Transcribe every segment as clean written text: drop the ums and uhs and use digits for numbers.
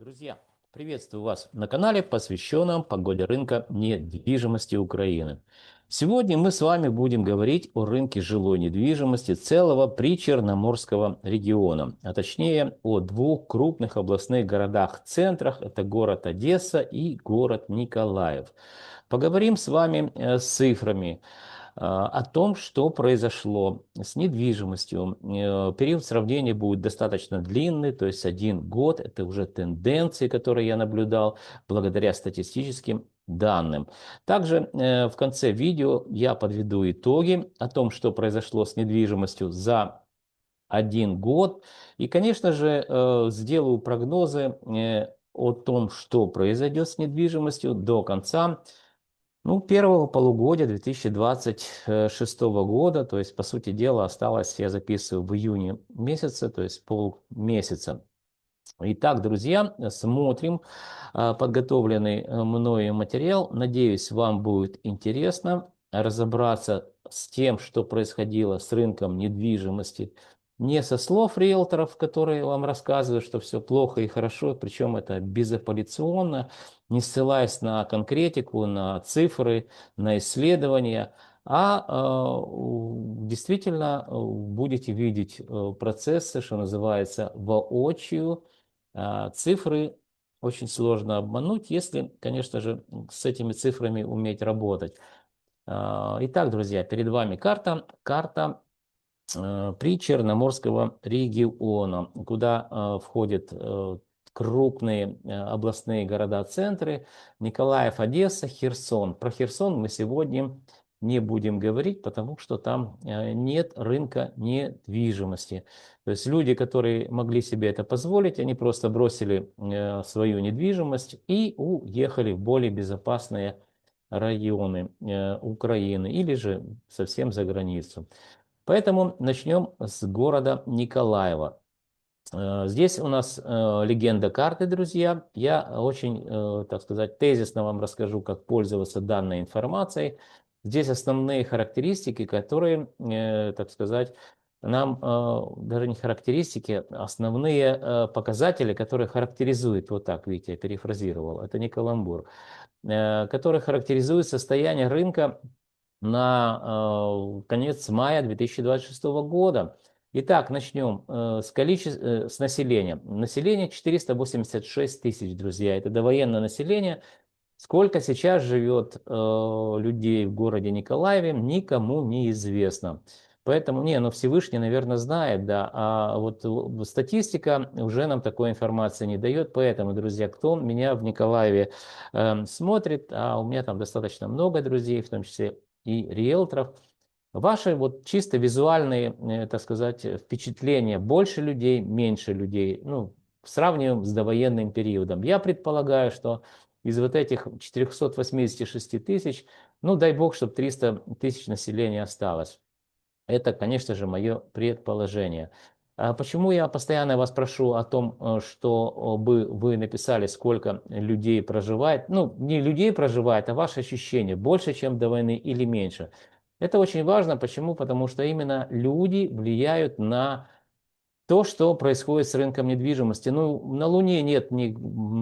Друзья, приветствую вас на канале, посвященном погоде рынка недвижимости Украины. Сегодня мы с вами будем говорить о рынке жилой недвижимости целого Причерноморского региона, а точнее о двух крупных областных городах-центрах, это город Одесса и город Николаев. Поговорим с вами с цифрами о том, что произошло с недвижимостью. Период сравнения будет достаточно длинный, то есть 1 год. Это уже тенденции, которые я наблюдал благодаря статистическим данным. Также в конце видео я подведу итоги о том, что произошло с недвижимостью за 1 год. И, конечно же, сделаю прогнозы о том, что произойдет с недвижимостью до конца первого полугодия 2026 года, то есть, по сути дела, осталось, я записываю в июне месяце, то есть полмесяца. Итак, друзья, смотрим подготовленный мною материал. Надеюсь, вам будет интересно разобраться с тем, что происходило с рынком недвижимости. Не со слов риэлторов, которые вам рассказывают, что все плохо и хорошо, причем это безапелляционно, не ссылаясь на конкретику, на цифры, на исследования, действительно будете видеть процессы, что называется, воочию. Цифры очень сложно обмануть, если, конечно же, с этими цифрами уметь работать. Итак, друзья, перед вами карта Причерноморского региона, куда входят крупные областные города-центры: Николаев, Одесса, Херсон. Про Херсон мы сегодня не будем говорить, потому что там нет рынка недвижимости. То есть люди, которые могли себе это позволить, они просто бросили свою недвижимость и уехали в более безопасные районы Украины или же совсем за границу. Поэтому начнем с города Николаева. Здесь у нас легенда карты, друзья. Я очень, так сказать, тезисно вам расскажу, как пользоваться данной информацией. Здесь основные характеристики, которые, так сказать, нам, даже не характеристики, основные показатели, которые характеризуют, вот так, видите, я перефразировал, это не каламбур, которые характеризуют состояние рынка на конец мая 2026 года. Итак, начнем с населения. Население 486 тысяч, друзья. Это довоенное население. Сколько сейчас живет людей в городе Николаеве, никому не известно. Поэтому, Всевышний, наверное, знает, да, а вот статистика уже нам такой информации не дает. Поэтому, друзья, кто меня в Николаеве смотрит, а у меня там достаточно много друзей, в том числе и риэлторов, ваши вот чисто визуальные, так сказать, впечатления: больше людей, меньше людей, сравниваем с довоенным периодом. Я предполагаю, что из вот этих 486 тысяч, дай бог, чтобы 300 тысяч населения осталось. Это, конечно же, мое предположение. Почему я постоянно вас прошу о том, чтобы вы написали, сколько людей проживает? Не людей проживает, а ваши ощущения: больше, чем до войны, или меньше? Это очень важно. Почему? Потому что именно люди влияют на то, что происходит с рынком недвижимости. На Луне нет ни,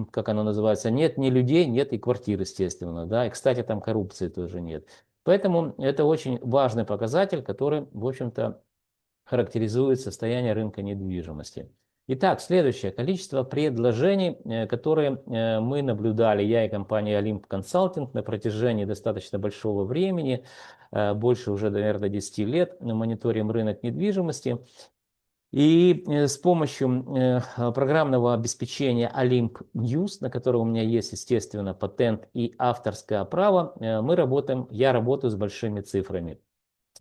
как оно называется, нет ни людей, нет и квартир, естественно, да, и, кстати, там коррупции тоже нет. Поэтому это очень важный показатель, который, в общем-то, характеризует состояние рынка недвижимости. Итак, следующее: количество предложений, которые мы наблюдали, я и компания Olymp Consulting, на протяжении достаточно большого времени, больше уже, наверное, 10 лет, мониторим рынок недвижимости. И с помощью программного обеспечения Olymp News, на котором у меня есть, естественно, патент и авторское право, я работаю с большими цифрами.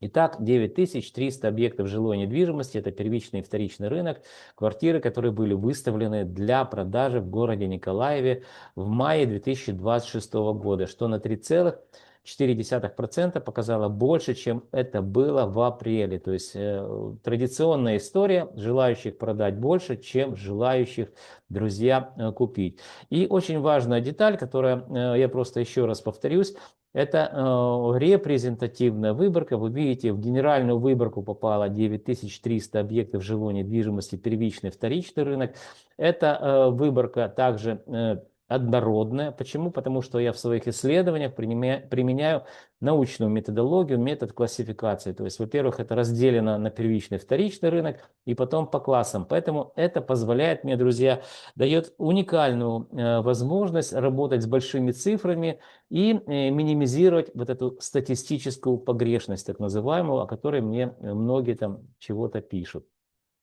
Итак, 9300 объектов жилой недвижимости, это первичный и вторичный рынок, квартиры, которые были выставлены для продажи в городе Николаеве в мае 2026 года, что на 3,4% показало больше, чем это было в апреле. То есть традиционная история: желающих продать больше, чем желающих, друзья, купить. И очень важная деталь, которая, я просто еще раз повторюсь, Это репрезентативная выборка. Вы видите, в генеральную выборку попало 9300 объектов жилой недвижимости, первичный, вторичный рынок. Эта выборка также однородная. Почему? Потому что я в своих исследованиях применяю научную методологию, метод классификации. То есть, во-первых, это разделено на первичный, вторичный рынок и потом по классам. Поэтому это позволяет мне, друзья, дает уникальную возможность работать с большими цифрами и минимизировать вот эту статистическую погрешность, так называемую, о которой мне многие там чего-то пишут.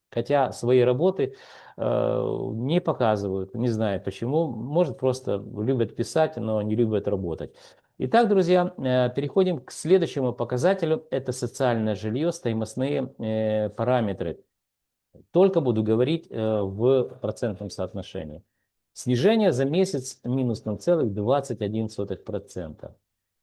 Хотя свои работы не показывают, не знаю почему, может просто любят писать, но не любят работать. Итак, друзья, переходим к следующему показателю, это социальное жилье, стоимостные параметры. Только буду говорить в процентном соотношении. Снижение за месяц минус 0,21%.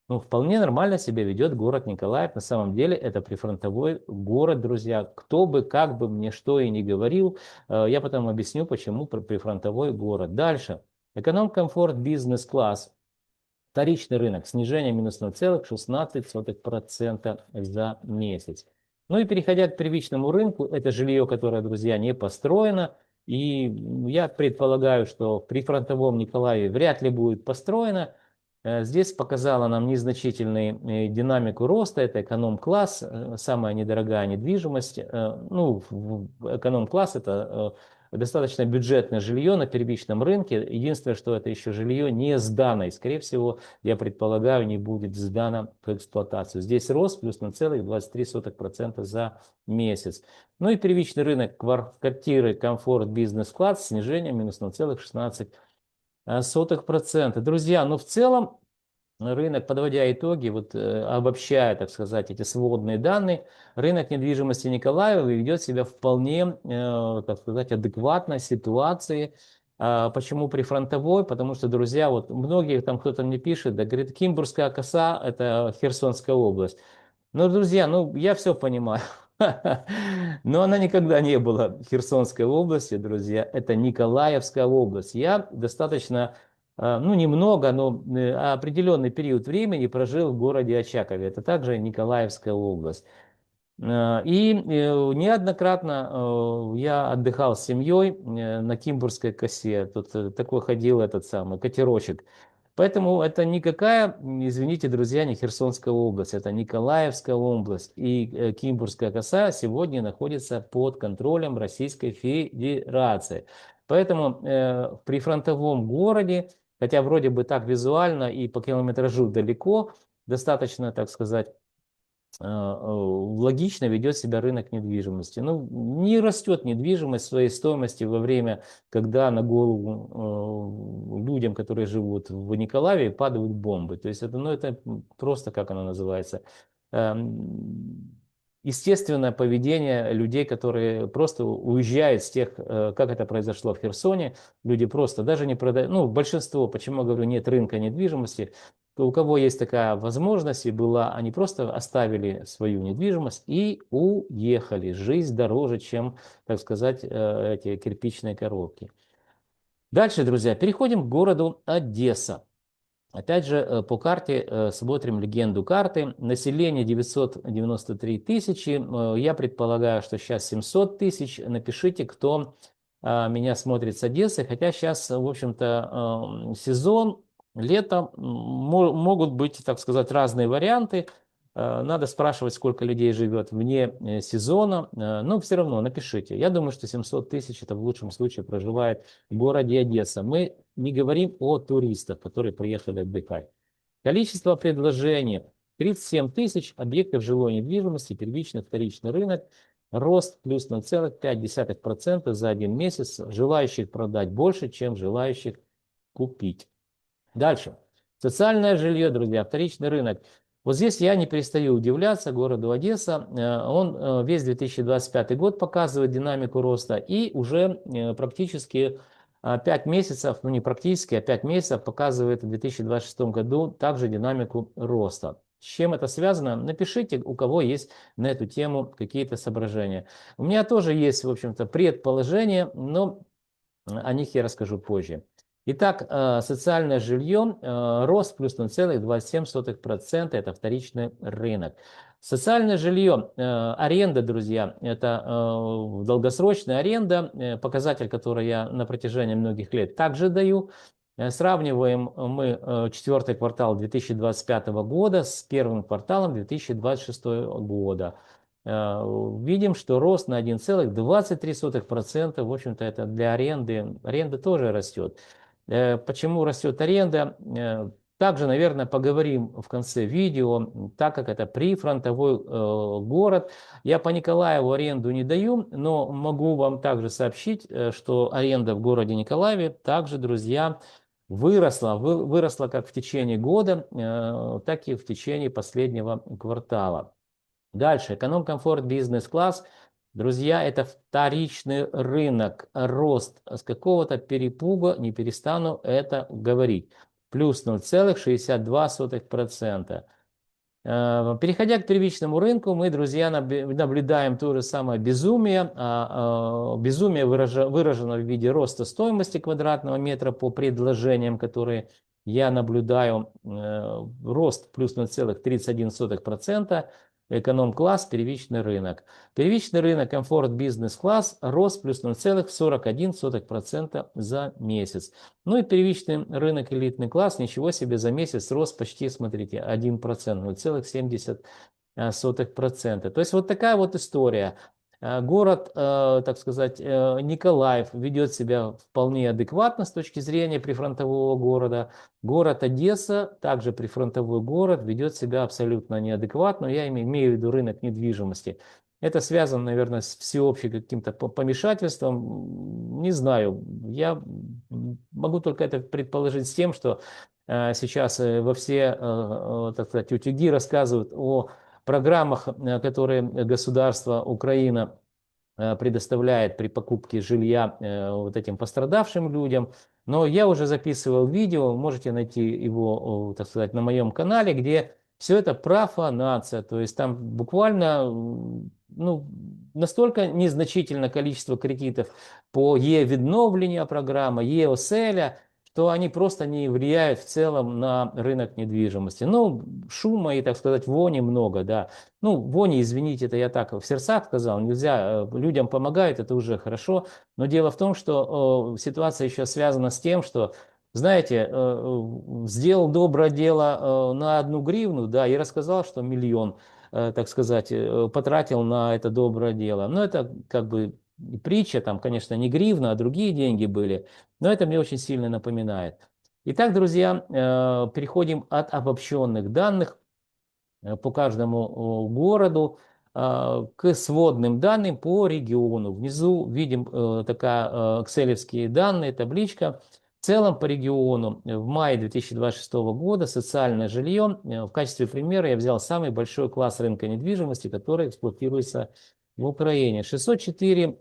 Ну, вполне нормально себя ведет город Николаев. На самом деле это прифронтовой город, друзья. Кто бы, как бы мне что и не говорил, я потом объясню, почему прифронтовой город. Дальше. Эконом-комфорт, бизнес-класс. Вторичный рынок. Снижение минус 0,16% за месяц. Ну и переходя к первичному рынку, это жилье, которое, друзья, не построено. И я предполагаю, что при фронтовом Николаеве вряд ли будет построено. Здесь показала нам незначительную динамику роста. Это эконом-класс, самая недорогая недвижимость. Ну, эконом-класс это достаточно бюджетное жилье на первичном рынке. Единственное, что это еще жилье не сдано. И, скорее всего, я предполагаю, не будет сдано в эксплуатацию. Здесь рост плюс 0,23% за месяц. Ну и первичный рынок квартиры, комфорт, бизнес-класс, снижение минус 0,16%. Друзья, ну в целом рынок, подводя итоги, вот обобщая, так сказать, эти сводные данные, рынок недвижимости Николаева ведет себя вполне, так сказать, адекватно ситуации. Почему прифронтовой? Потому что, друзья, вот многие там кто-то мне пишет, да, говорит, Кимбурская коса – это Херсонская область. Ну, друзья, ну я все понимаю. Но она никогда не была Херсонской областью, друзья. Это Николаевская область. Я достаточно, ну немного, но определенный период времени прожил в городе Очакове. Это также Николаевская область. И неоднократно я отдыхал с семьей на Кимбурской косе. Тут такой ходил этот самый катерочек. Поэтому это никакая, извините, друзья, не Херсонская область, это Николаевская область. И Кимбурская коса сегодня находится под контролем Российской Федерации. Поэтому в прифронтовом городе, хотя вроде бы так визуально и по километражу далеко, достаточно, так сказать, логично ведет себя рынок недвижимости. Ну, не растет недвижимость своей стоимости во время, когда на голову людям, которые живут в Николаеве, падают бомбы. То есть это, ну, это просто, как оно называется, естественное поведение людей, которые просто уезжают с тех, как это произошло в Херсоне. Люди просто даже не продают, ну, большинство, почему я говорю, нет рынка недвижимости, у кого есть такая возможность и была, они просто оставили свою недвижимость и уехали. Жизнь дороже, чем, так сказать, эти кирпичные коробки. Дальше, друзья, переходим к городу Одесса. Опять же, по карте смотрим легенду карты. Население 993 тысячи. Я предполагаю, что сейчас 700 тысяч. Напишите, кто меня смотрит с Одессы. Хотя сейчас, в общем-то, сезон, лето, могут быть, так сказать, разные варианты. Надо спрашивать, сколько людей живет вне сезона. Но все равно напишите. Я думаю, что 700 тысяч это в лучшем случае проживает в городе Одесса. Мы не говорим о туристах, которые приехали отдыхать. Количество предложений 37 тысяч объектов жилой недвижимости, первичный, вторичный рынок. Рост плюс 0,5% за один месяц. Желающих продать больше, чем желающих купить. Дальше. Социальное жилье, друзья, вторичный рынок. Вот здесь я не перестаю удивляться городу Одесса. Он весь 2025 год показывает динамику роста и уже практически 5 месяцев, ну не практически, а 5 месяцев показывает в 2026 году также динамику роста. С чем это связано? Напишите, у кого есть на эту тему какие-то соображения. У меня тоже есть, в общем-то, предположения, но о них я расскажу позже. Итак, социальное жилье, рост плюс 0,27%, это вторичный рынок. Социальное жилье, аренда, друзья, это долгосрочная аренда, показатель, который я на протяжении многих лет также даю. Сравниваем мы четвертый квартал 2025 года с первым кварталом 2026 года. Видим, что рост на 1,23%, в общем-то, это для аренды. Аренда тоже растет. Почему растет аренда? Также, наверное, поговорим в конце видео, так как это прифронтовой город. Я по Николаеву аренду не даю, но могу вам также сообщить, что аренда в городе Николаеве также, друзья, выросла как в течение года, так и в течение последнего квартала. Дальше, эконом-комфорт, бизнес-класс. Друзья, это вторичный рынок, рост с какого-то перепуга, не перестану это говорить. Плюс 0,62%. Переходя к первичному рынку, мы, друзья, наблюдаем то же самое безумие. Безумие выражено в виде роста стоимости квадратного метра по предложениям, которые я наблюдаю. Рост плюс 0,31%. Эконом-класс, первичный рынок. Первичный рынок, комфорт, бизнес-класс, рост плюс 0,41% за месяц. Ну и первичный рынок, элитный класс, ничего себе, за месяц рост почти, смотрите, 1%, 0,70%. То есть вот такая вот история. Город, так сказать, Николаев ведет себя вполне адекватно с точки зрения прифронтового города. Город Одесса, также прифронтовой город, ведет себя абсолютно неадекватно. Я имею в виду рынок недвижимости. Это связано, наверное, с всеобщим каким-то помешательством. Не знаю, я могу только это предположить с тем, что сейчас во все, так сказать, утюги рассказывают о программах, которые государство Украина предоставляет при покупке жилья вот этим пострадавшим людям. Но я уже записывал видео, можете найти его, так сказать, на моем канале, где все это профанация. То есть там буквально ну, настолько незначительное количество кредитов по Е-відновлення программы, Е-оселя, что они просто не влияют в целом на рынок недвижимости. Ну, шума и, так сказать, вони много, да. Ну, вони, извините, это я так в сердцах сказал, нельзя, людям помогают, это уже хорошо. Но дело в том, что ситуация еще связана с тем, что, знаете, сделал доброе дело на 1 гривну, да, и рассказал, что миллион, так сказать, потратил на это доброе дело. Но это как бы притча, там, конечно, не гривна, а другие деньги были. Но это мне очень сильно напоминает. Итак, друзья, переходим от обобщенных данных по каждому городу к сводным данным по региону. Внизу видим такая экселевские данные, табличка. В целом по региону в мае 2026 года социальное жилье, в качестве примера я взял самый большой класс рынка недвижимости, который эксплуатируется в Украине. 604,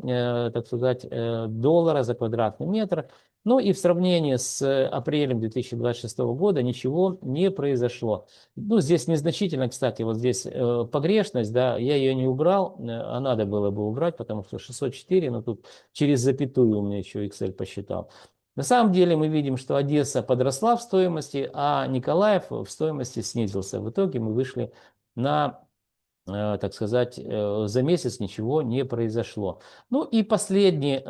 так сказать, доллара за квадратный метр. Ну и в сравнении с апрелем 2026 года ничего не произошло. Ну, здесь незначительно, кстати, вот здесь погрешность, да, я ее не убрал, а надо было бы убрать, потому что 604, но тут через запятую у меня еще Excel посчитал. На самом деле мы видим, что Одесса подросла в стоимости, а Николаев в стоимости снизился. В итоге мы вышли на, так сказать, за месяц ничего не произошло. Ну и последний,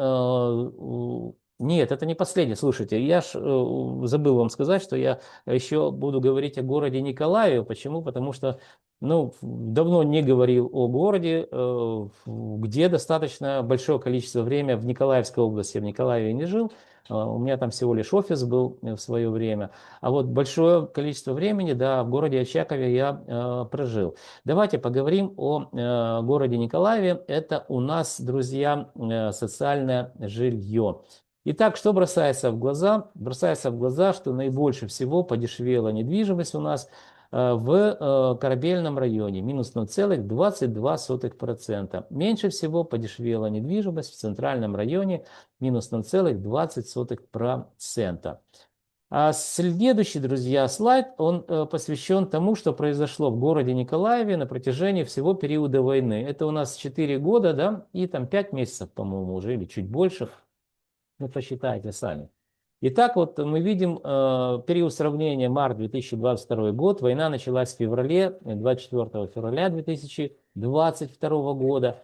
нет, это не последний, слушайте, я забыл вам сказать, что я еще буду говорить о городе Николаеве. Почему? Потому что, ну, давно не говорил о городе, где достаточно большое количество времени в Николаевской области. Я в Николаеве не жил, у меня там всего лишь офис был в свое время. А вот большое количество времени, да, в городе Очакове я прожил. Давайте поговорим о городе Николаеве. Это у нас, друзья, социальное жилье. Итак, что бросается в глаза? Бросается в глаза, что наибольше всего подешевела недвижимость у нас в Корабельном районе, минус 0,22%. Меньше всего подешевела недвижимость в Центральном районе, минус 0,20%. А следующий, друзья, слайд, он посвящен тому, что произошло в городе Николаеве на протяжении всего периода войны. Это у нас 4 года, да, и там 5 месяцев, по-моему, уже, или чуть больше. Ну, посчитайте сами. Итак, вот мы видим период сравнения март 2022 год. Война началась в феврале, 24 февраля 2022 года.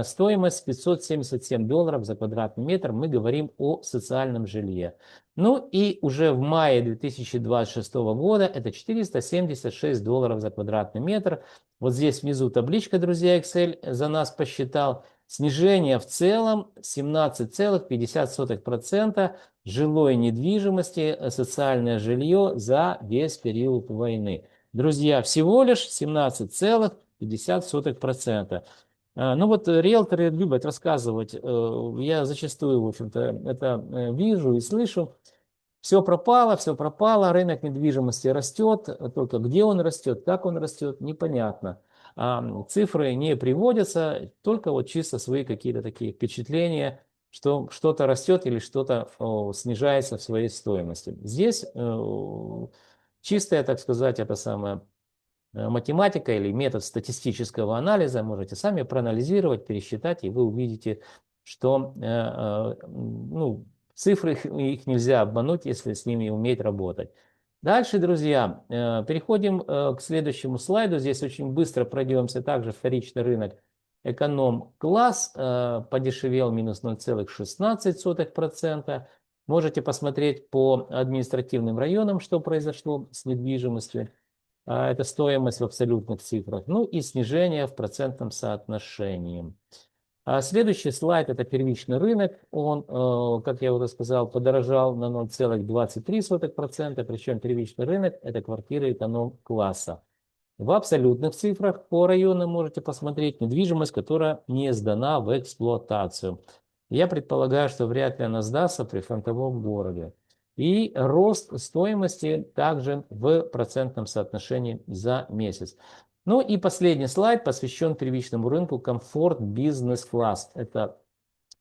Стоимость $577 за квадратный метр. Мы говорим о социальном жилье. Ну и уже в мае 2026 года это $476 за квадратный метр. Вот здесь внизу табличка, друзья, Excel за нас посчитал. Снижение в целом 17,50% жилой недвижимости, социальное жилье за весь период войны. Друзья, всего лишь 17,50%. Ну вот риэлторы любят рассказывать, я зачастую, в общем-то, это вижу и слышу. Все пропало, рынок недвижимости растет, только где он растет, как он растет, непонятно. Цифры не приводятся, только вот чисто свои какие-то такие впечатления, что что-то растет или что-то снижается в своей стоимости. Здесь чистая, так сказать, это самое математика или метод статистического анализа, можете сами проанализировать, пересчитать, и вы увидите, что ну, цифры их нельзя обмануть, если с ними уметь работать. Дальше, друзья, переходим к следующему слайду. Здесь очень быстро пройдемся. Также вторичный рынок эконом-класс подешевел минус 0,16%. Можете посмотреть по административным районам, что произошло с недвижимостью. Это стоимость в абсолютных цифрах. Ну и снижение в процентном соотношении. Следующий слайд – это первичный рынок. Он, как я уже сказал, подорожал на 0,23%. Причем первичный рынок – это квартиры эконом-класса. В абсолютных цифрах по районам можете посмотреть недвижимость, которая не сдана в эксплуатацию. Я предполагаю, что вряд ли она сдастся при фронтовом городе. И рост стоимости также в процентном соотношении за месяц. Ну и последний слайд посвящен первичному рынку комфорт бизнес-класс. Это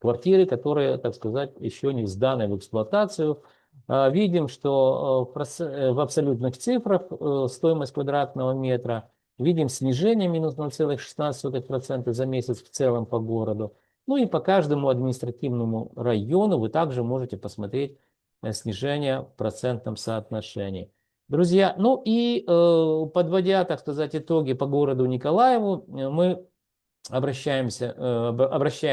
квартиры, которые, так сказать, еще не сданы в эксплуатацию. Видим, что в абсолютных цифрах стоимость квадратного метра, видим снижение минус 0,16% за месяц в целом по городу. Ну и по каждому административному району вы также можете посмотреть снижение в процентном соотношении. Друзья, ну и подводя, так сказать, итоги по городу Николаеву, мы обращаем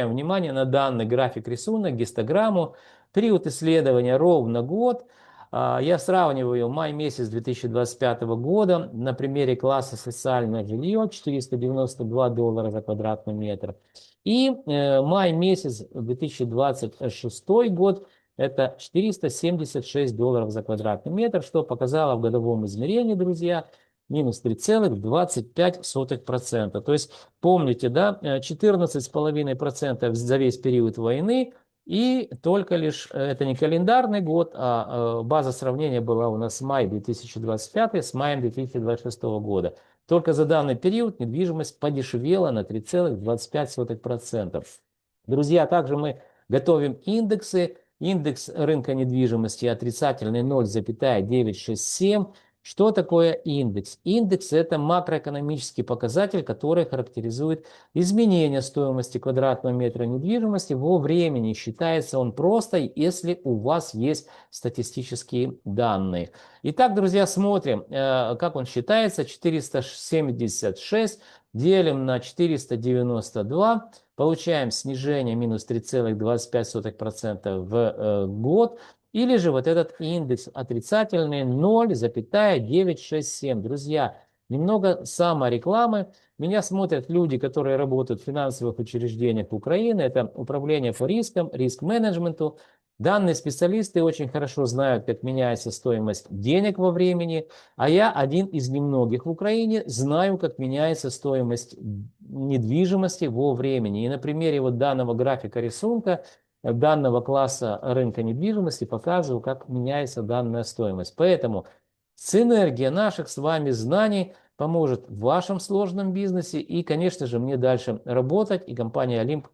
внимание на данный график рисунок, гистограмму. Период исследования ровно год. Я сравниваю май месяц 2025 года на примере класса социальное жилье $492 за квадратный метр. И май месяц 2026 год это $476 за квадратный метр, что показало в годовом измерении, друзья, минус 3,25%. То есть помните, да, 14,5% за весь период войны, и только лишь, это не календарный год, а база сравнения была у нас май 2025 с маем 2026 года. Только за данный период недвижимость подешевела на 3,25%. Друзья, также мы готовим индексы. Индекс рынка недвижимости отрицательный 0,967. Что такое индекс? Индекс – это макроэкономический показатель, который характеризует изменение стоимости квадратного метра недвижимости во времени. Считается он просто, если у вас есть статистические данные. Итак, друзья, смотрим, как он считается. 476 делим на 492. Получаем снижение минус 3,25% в год. Или же вот этот индекс отрицательный 0,967. Друзья, немного саморекламы. Меня смотрят люди, которые работают в финансовых учреждениях Украины. Это управление по рискам, риск-менеджменту. Данные специалисты очень хорошо знают, как меняется стоимость денег во времени. А я один из немногих в Украине знаю, как меняется стоимость недвижимости во времени. И на примере вот данного графика рисунка данного класса рынка недвижимости показываю, как меняется данная стоимость. Поэтому синергия наших с вами знаний поможет в вашем сложном бизнесе и, конечно же, мне дальше работать и компания Олимп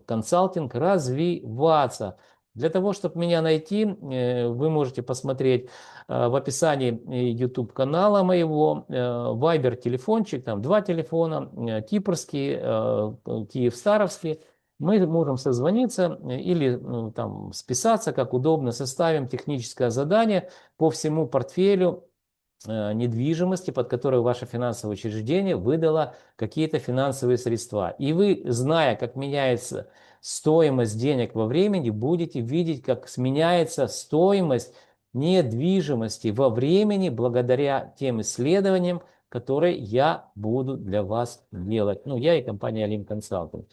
Консалтинг развиваться. Для того, чтобы меня найти, вы можете посмотреть в описании YouTube канала моего, Viber телефончик, там два телефона, кипрский, киевстаровский. мы можем созвониться или там списаться, как удобно, составим техническое задание по всему портфелю недвижимости, под которую ваше финансовое учреждение выдало какие-то финансовые средства. И вы, зная, как меняется стоимость денег во времени, будете видеть, как меняется стоимость недвижимости во времени благодаря тем исследованиям, которые я буду для вас делать. Ну, я и компания Link Consulting.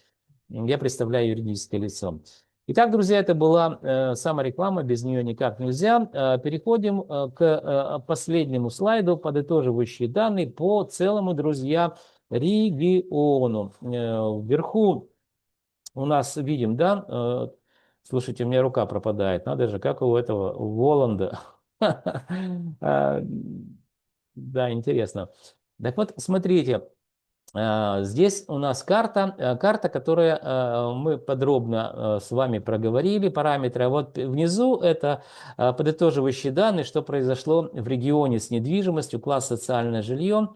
Я представляю юридическое лицо. Итак, друзья, это была самореклама, без нее никак нельзя. Переходим к последнему слайду, подытоживающие данные по целому, друзья, региону. Вверху у нас видим, да, слушайте, у меня рука пропадает, надо же, как у этого Воланда. Да, интересно. Так вот, смотрите, здесь у нас карта, которую мы подробно с вами проговорили, параметры. А вот внизу это подытоживающие данные, что произошло в регионе с недвижимостью, класс социальное жилье.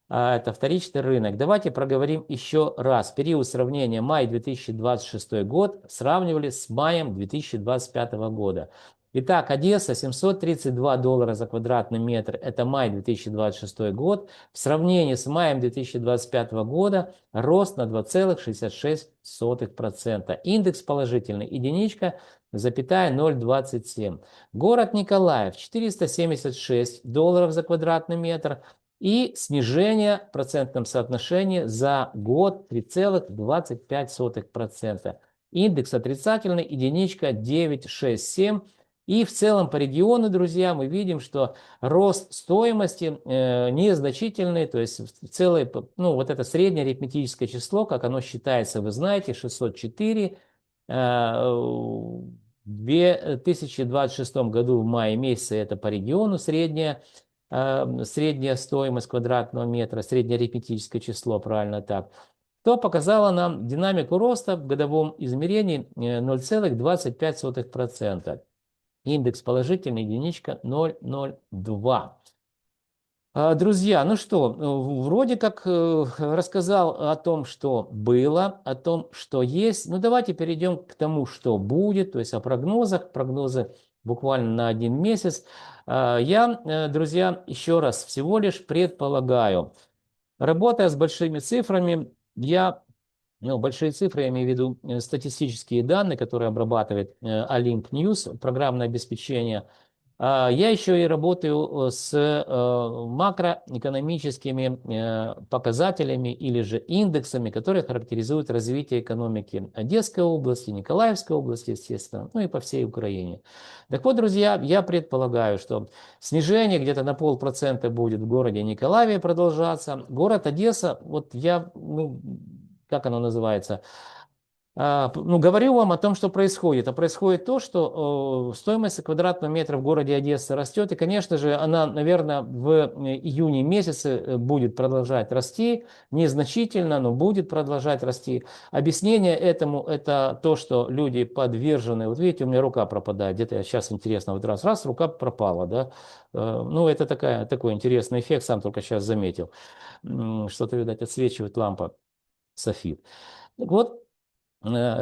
Это вторичный рынок. Давайте проговорим еще раз. Период сравнения май 2026 год сравнивали с маем 2025 года. Итак, Одесса $732 за квадратный метр. Это май 2026 год. В сравнении с маем 2025 года рост на 2,66%. Индекс положительный. Единичка, запятая 0,27. Город Николаев $476 за квадратный метр. И снижение в процентном соотношении за год 3,25%. Индекс отрицательный, единичка 9,67. И в целом по региону, друзья, мы видим, что рост стоимости незначительный, то есть в целое, ну, вот это среднее арифметическое число, как оно считается, вы знаете, 604. В 2026 году в мае месяце это по региону средняя стоимость квадратного метра, среднее арифметическое число, правильно так, то показало нам динамику роста в годовом измерении 0,25%. Индекс положительный, единичка 0,02. Друзья, ну что, вроде как рассказал о том, что было, о том, что есть. Ну давайте перейдем к тому, что будет, то есть о прогнозах. Прогнозы буквально на 1 месяц. Я, друзья, еще раз всего лишь предполагаю. Работая с большими цифрами, большие цифры, я имею в виду статистические данные, которые обрабатывает Olymp News, программное обеспечение. Я еще и работаю с макроэкономическими показателями или же индексами, которые характеризуют развитие экономики Одесской области, Николаевской области, естественно, ну и по всей Украине. Так вот, друзья, я предполагаю, что снижение где-то на 0,5% будет в городе Николаеве продолжаться. Город Одесса, вот я, как оно называется, говорю вам о том, что происходит. А происходит то, что стоимость квадратного метра в городе Одесса растет. И, конечно же, она, наверное, в июне месяце будет продолжать расти. Незначительно, но будет продолжать расти. Объяснение этому – это то, что люди подвержены. Вот видите, у меня рука пропадает. Где-то я сейчас интересно, вот раз, рука пропала. Да? Это такой интересный эффект, сам только сейчас заметил. Что-то, видать, отсвечивает лампа софит. Вот.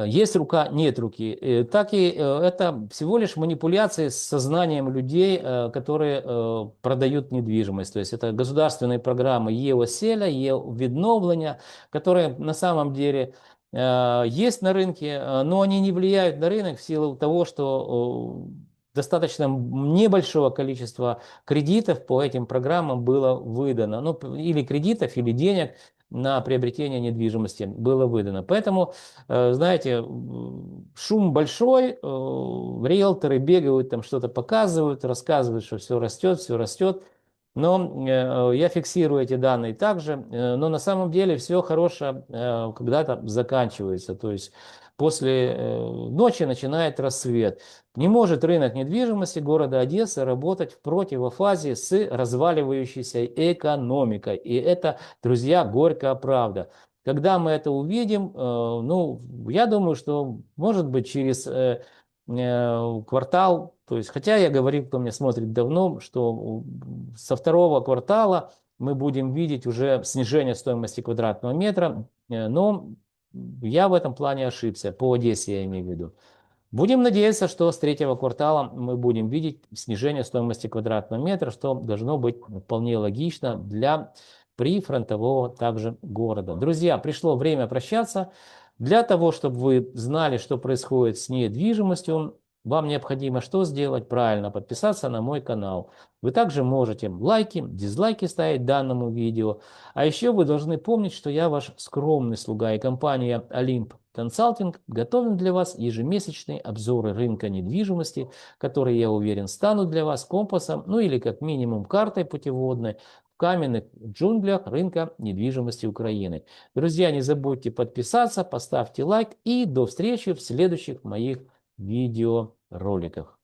Есть рука, нет руки. Так и это всего лишь манипуляции с сознанием людей, которые продают недвижимость. То есть это государственные программы ЕОСЕЛЯ, ЕВідновлення, которые на самом деле есть на рынке, но они не влияют на рынок в силу того, что достаточно небольшого количества кредитов по этим программам было выдано. Ну, или кредитов, или денег на приобретение недвижимости было выдано. Поэтому, знаете, шум большой, риэлторы бегают, там что-то показывают, рассказывают, что все растет, все растет. Но я фиксирую эти данные также. Но на самом деле все хорошее когда-то заканчивается. То есть после ночи начинает рассвет. Не может рынок недвижимости города Одессы работать в противофазе с разваливающейся экономикой. И это, друзья, горькая правда. Когда мы это увидим, я думаю, что может быть через квартал, то есть, хотя я говорил, кто меня смотрит давно, что со второго квартала мы будем видеть уже снижение стоимости квадратного метра, но я в этом плане ошибся, по Одессе я имею в виду. Будем надеяться, что с третьего квартала мы будем видеть снижение стоимости квадратного метра, что должно быть вполне логично для прифронтового также города. Друзья, пришло время прощаться. Для того, чтобы вы знали, что происходит с недвижимостью, вам необходимо что сделать? Правильно, подписаться на мой канал. Вы также можете лайки, дизлайки ставить данному видео. А еще вы должны помнить, что я ваш скромный слуга, и компания Олимп Консалтинг готовим для вас ежемесячные обзоры рынка недвижимости, которые, я уверен, станут для вас компасом, ну или как минимум картой путеводной в каменных джунглях рынка недвижимости Украины. Друзья, не забудьте подписаться, поставьте лайк и до встречи в следующих моих видеороликах.